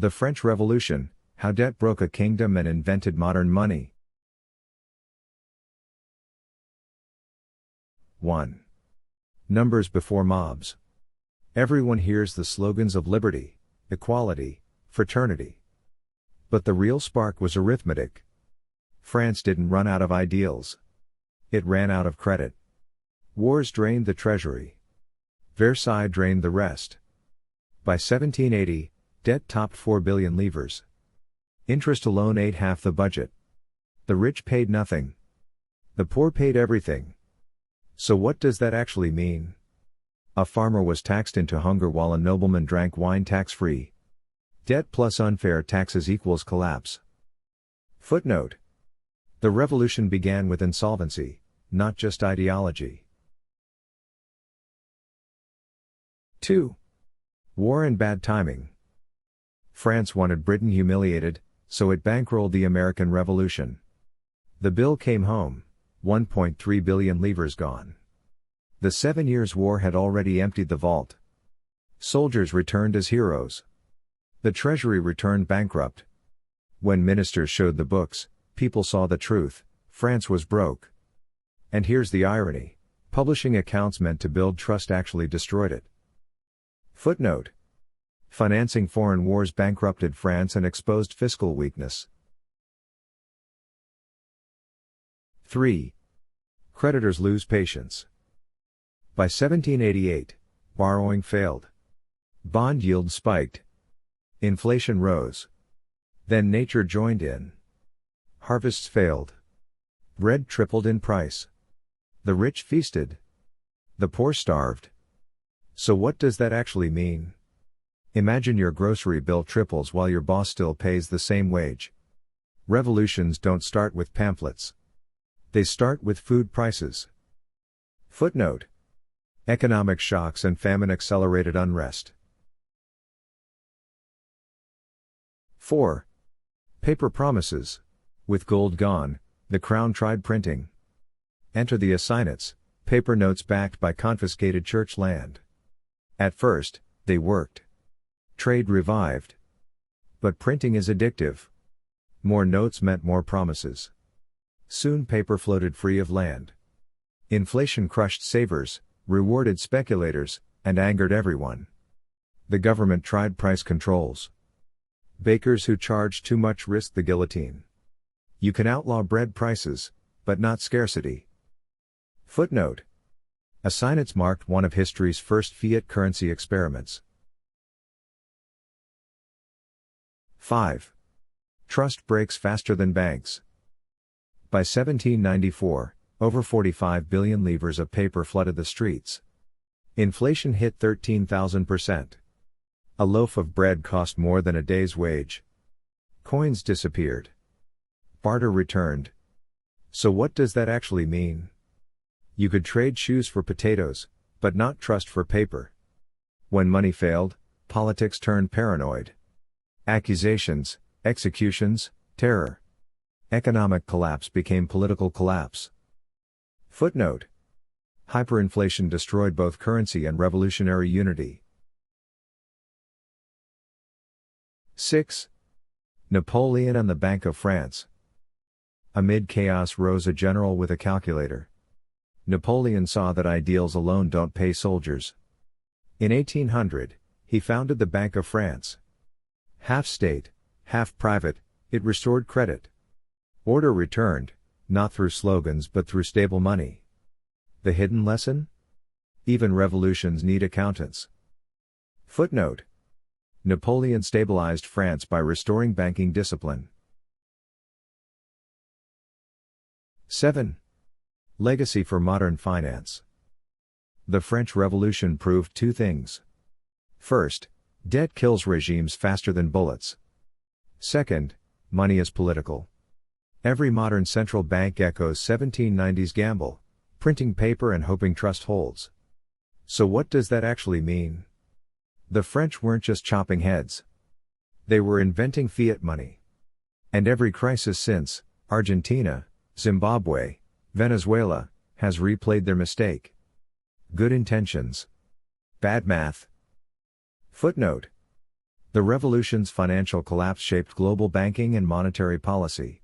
The French Revolution, how debt broke a kingdom and invented modern money. 1. Numbers before mobs. Everyone hears the slogans of liberty, equality, fraternity. But the real spark was arithmetic. France didn't run out of ideals. It ran out of credit. Wars drained the treasury. Versailles drained the rest. By 1780, debt topped 4 billion livres. Interest alone ate half the budget. The rich paid nothing. The poor paid everything. So what does that actually mean? A farmer was taxed into hunger while a nobleman drank wine tax-free. Debt plus unfair taxes equals collapse. Footnote. The revolution began with insolvency, not just ideology. 2. War and bad timing. France wanted Britain humiliated, so it bankrolled the American Revolution. The bill came home, 1.3 billion livres gone. The 7 Years' War had already emptied the vault. Soldiers returned as heroes. The treasury returned bankrupt. When ministers showed the books, people saw the truth: France was broke. And here's the irony: publishing accounts meant to build trust actually destroyed it. Footnote. Financing foreign wars bankrupted France and exposed fiscal weakness. 3. Creditors lose patience. By 1788, borrowing failed. Bond yields spiked. Inflation rose. Then nature joined in. Harvests failed. Bread tripled in price. The rich feasted. The poor starved. So what does that actually mean? Imagine your grocery bill triples while your boss still pays the same wage. Revolutions don't start with pamphlets. They start with food prices. Footnote. Economic shocks and famine accelerated unrest. 4. Paper promises. With gold gone, the crown tried printing. Enter the assignats, paper notes backed by confiscated church land. At first, they worked. Trade revived. But printing is addictive. More notes meant more promises. Soon paper floated free of land. Inflation crushed savers, rewarded speculators, and angered everyone. The government tried price controls. Bakers who charged too much risked the guillotine. You can outlaw bread prices, but not scarcity. Footnote. Assignats marked one of history's first fiat currency experiments. 5. Trust breaks faster than banks. By 1794, over 45 billion livres of paper flooded the streets. Inflation hit 13,000%. A loaf of bread cost more than a day's wage. Coins disappeared. Barter returned. So what does that actually mean? You could trade shoes for potatoes, but not trust for paper. When money failed, politics turned paranoid. Accusations, executions, terror. Economic collapse became political collapse. Footnote. Hyperinflation destroyed both currency and revolutionary unity. 6. Napoleon and the Bank of France. Amid chaos rose a general with a calculator. Napoleon saw that ideals alone don't pay soldiers. In 1800, he founded the Bank of France. Half state, half private, it restored credit. Order returned, not through slogans but through stable money. The hidden lesson? Even revolutions need accountants. Footnote. Napoleon stabilized France by restoring banking discipline. 7. Legacy for modern finance. The French Revolution proved two things. First, debt kills regimes faster than bullets. Second, money is political. Every modern central bank echoes 1790s gamble, printing paper and hoping trust holds. So what does that actually mean? The French weren't just chopping heads. They were inventing fiat money. And every crisis since, Argentina, Zimbabwe, Venezuela, has replayed their mistake. Good intentions. Bad math. Footnote. The revolution's financial collapse shaped global banking and monetary policy.